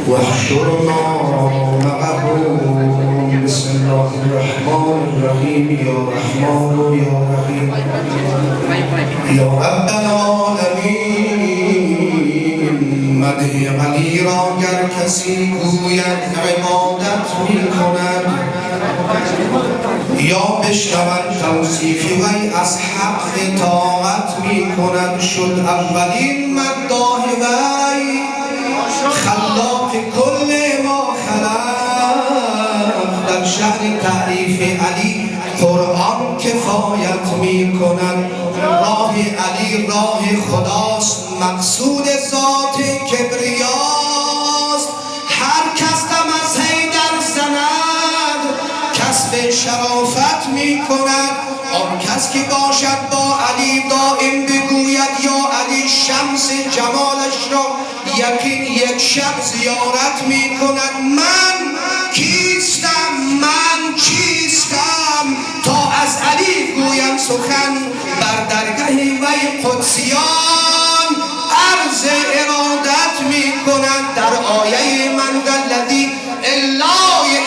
واحشرنا معهم بسم الله الرحمن الرحيم يا رحمن يا رحيم يا رب العالمین مدح علی را گر کسی گوید عبادت می کند یا بشنود توصیف وی از حق اطاعت می کند شد اولین مداح وی خلاق کل ما خلق در شأن تعریف علی قرآن کفایت می کند راه علی راه خداست مقصود ذات کبریاست هر کس دم از حیدر زند کسب شرافت می کند آن کس که باشد با علی دائم بگوید یا علی شمس جمالش را یقین یک شب زیارت می کند من کیستم من چیستم تا از علی گویم سخن بر درگه وی قدسیان عرض ارادت می کند در آیه من الذی الا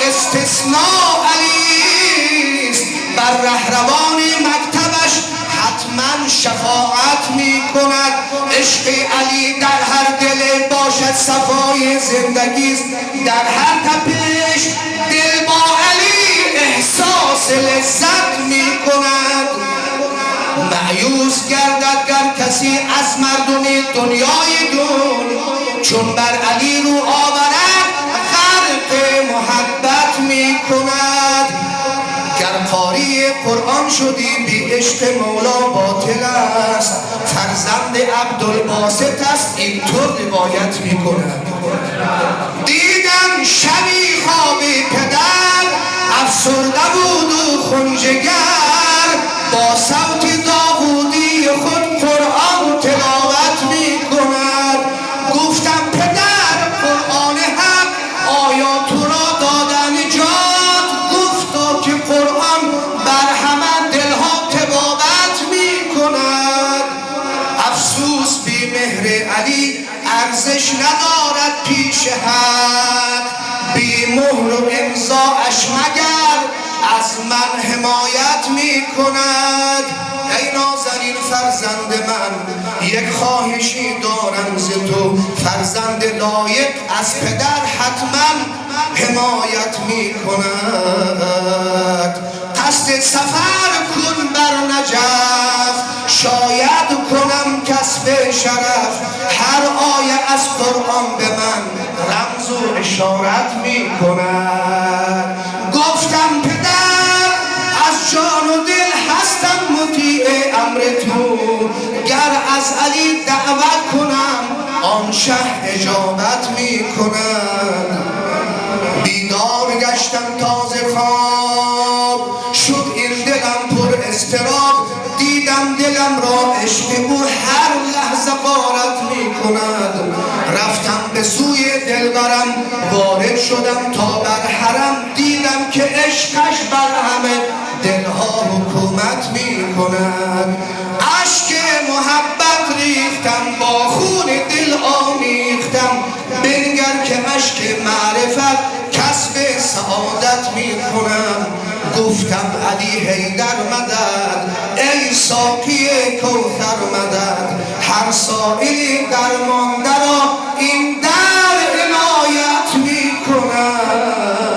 استثناء علیست بر رهروان مکتبش حتما شفاعت می کند عشق علی در هر دل باشد صفای زندگیست در هر تپش دل با علی احساس لذت می کند مایوس گردد گر کسی از مردم دنیای دون چون بر علی رو آورد غرق محبت می کند گر قاری قرآن شدی بی عشق مولا باطل است فرزند عبدالباسط است اینطور روایت می کند دیدم شبی خواب پدر افسرده بود و خونجگر با صوت داوودی خود قرآن تلاوت می کند گفتم پدر قرآن حق آیا تو را دادن نجات گفتا که قرآن بر همه دلها طبابت می کند افسوس بی مهر علی ارزش ندارد پیش حق بی مهر و امضاش مگر از من حمایت می کند ای نازنین فرزند من یک خواهشی دارم ز تو فرزند لایق از پدر حتما حمایت می کند قصد سفر کن بر نجف شاید کنم کسب شرف هر آیه از قرآن به من رمز و اشارت می کند گفتم پدر از جان و دل هستم مطیع امر تو گر از علی دعوت کنم آن شه اجابت می کند بیدار گشتم تازه خواب شد این دلم پر اضطراب دیدم دلم را عشق او هر لحظه غارت می کند رفتم به سوی دلبرم وارد شدم تا بر حرم دیدم که عشقش بر همه دلها حکومت می کند اشک محبت ریختم با خون دل آمیختم بنگر که اشک معرفت کسب سعادت می کنم گفتم علی حیدر مدد ای ساقی کوثر مدد هر سائلی درمانده را این در عنایت می کند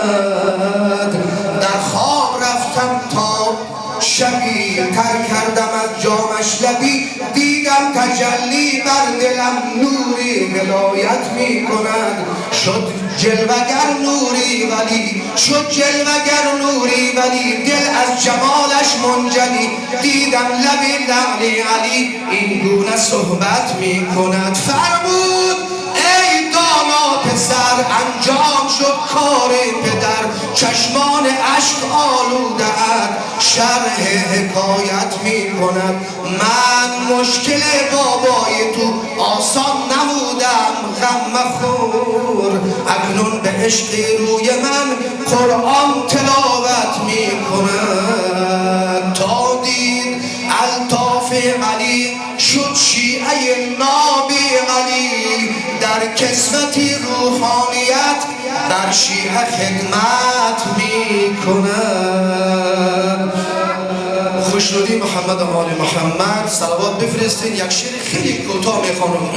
در خواب رفتم تا شبی تر کردم از جامش لبی دیدم تجلی بر دلم نوری ولایت می کند شد جلوگر نوری ولی شد جلوگر نوری ولی دل از جمالش منجلی دیدم لب لعل علی این گونه صحبت می کند فرمود ای دانا پسر انجام شد کار پدر چشمان عشق آلوده‌اند شرح حکایت می کند من مشکل بابای تو آسان نمودم غم مخور اکنون به عشق روی من قرآن تلاوت می کند تا دید الطاف علی شد شیعه نابی علی در کسوتی روحانیت بر شیعه خدمت می کند. خوشنودی محمد و آل محمد صلوات بفرستین. یک شعر خیلی کوتاه میخوانم.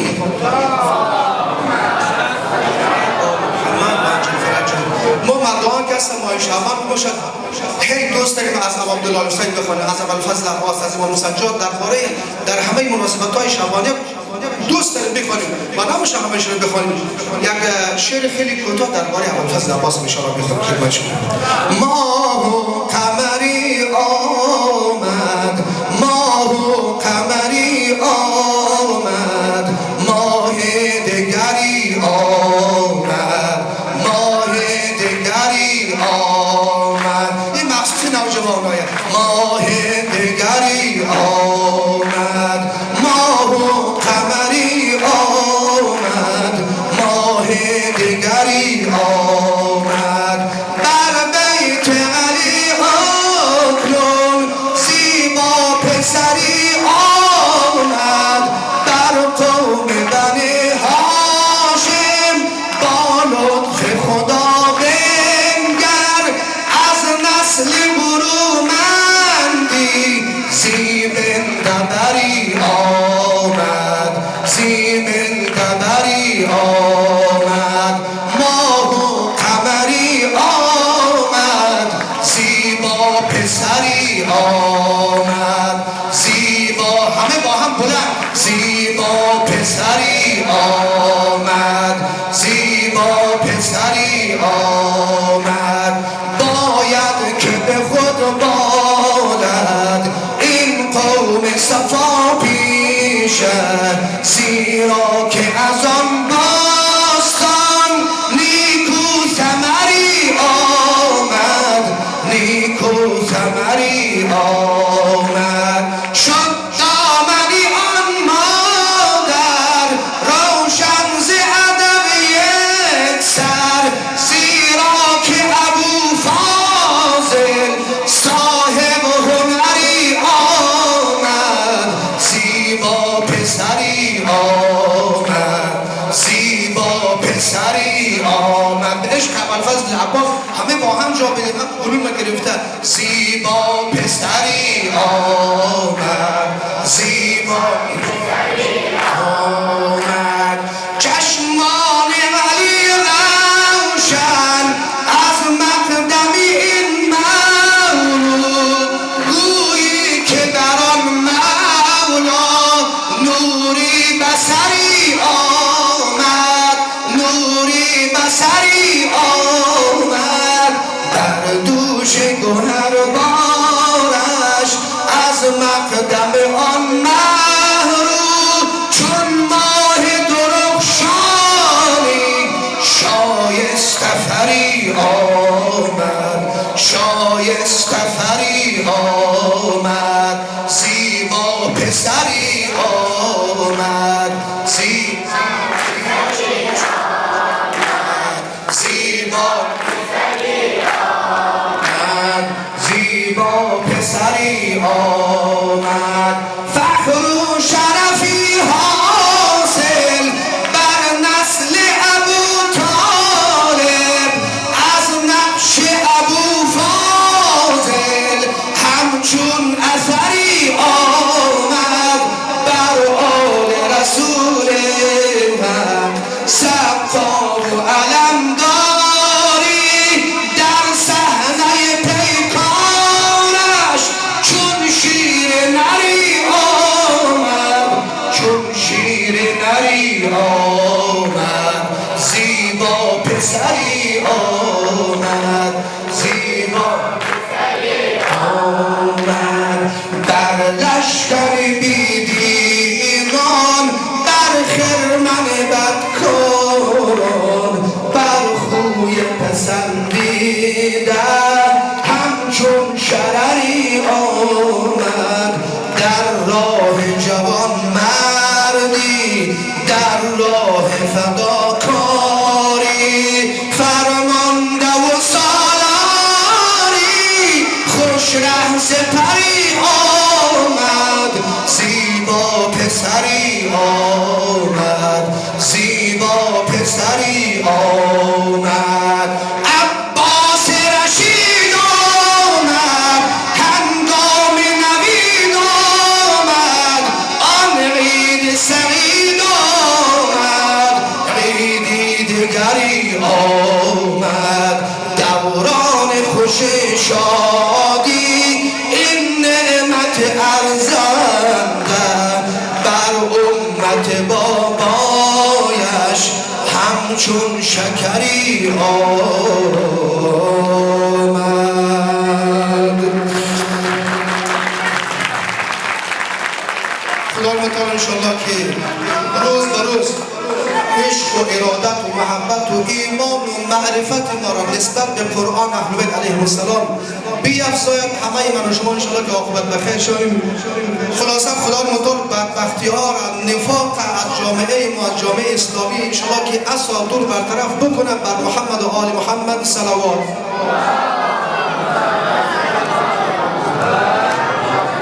ما مردان که هستم ماه شعبان باشد خیلی دوست داریم از ابو عبدالله حسین بخوانیم، از ابوالفضل عباس، از امام سجاد در همه مناسبت‌های شعبانی دوست داریم بخوانیم و نمیشه همه‌شون رو بخوانیم. یک شعر خیلی کوتاه درباره ابوالفضل عباس ان شاء الله بخونم خدمت شما. ماه و قمری آمد، ماه و قمری آمد، ماه دگری آمد، ماه دگری آمد. این مخصوص نوجوانای ماه دگری آمد، ماه و قمری آمد، ماه دگری آمد. بر بیت علی اکنون زیبا پسری آمد، بر قوم بنی هاشم با لطف خدا بنگر. از نسل برومندی زیبندبری آمد، زیبندبری آمد. ماه و قمری آمد، زیبا پسری آمد، زیبا همه با هم بلند، زیبا پسری آمد، زیبا پسری آمد. باید که به خود بالد این قوم صفا پیشد، زیرا که از آن باستان نیکو ثمری آمد، نیکو ثمری آمد. شد دامنی آن مادر روشن ز ادب یک سر، زیرا که ابو فاضل صاحب هنری آمد، زیبا پسری آمد، زیبا پسری آمد. به عشق ابوالفضل عباس همه با هم جا بدیم، علوم گرفته. زیبا پسری آمد، زیبا پسری آمد. چشمان علی روشن از مقدم این مولود، گویی که در آن مولا نوری بصری آمد، نوری بصری آمد. در دوش گهربارش از مقدم آن محروم چون ماه درخشانی شایسته فری آمد، شایسته فری آمد. زیبا پسری آمد، زیبا پسری آمد، زیبا پسری آمد، زیبا پسری آمد. فخر و شرفی حاصل بر نسل ابو طالب، از نقش ابو فاضل همچون اثری آمد، بر آل رسول من سقا و علمداری در صحنه پیکارش چون شیر نری آمد، چون شیر نری آمد. زیبا پسری آمد، زیبا پسری آمد. در لشکر بیدینان بر خرمن بدکاران بر خوی پسندیده همچون شرری آمد. در راه جوان مردی، در راه فداکاری فرمانده و سالاری خوش ره سپری آمد. چون شکری آمد. خدا متعال انشاءالله که روز به روز عشق و ارادت و محبت و ایمان و معرفت ما را نسبت به قرآن اهل بیت علیهم السلام بیفزاید. همه من و شما انشاءالله که عاقبت بخیر شویم. خلاصه خدا متعال بدبختی ها را، نفاق از جامعه ما، از جامعه اسلامی انشاءالله که اصلا دور برطرف بکنه. بر محمد و آل محمد صلوات.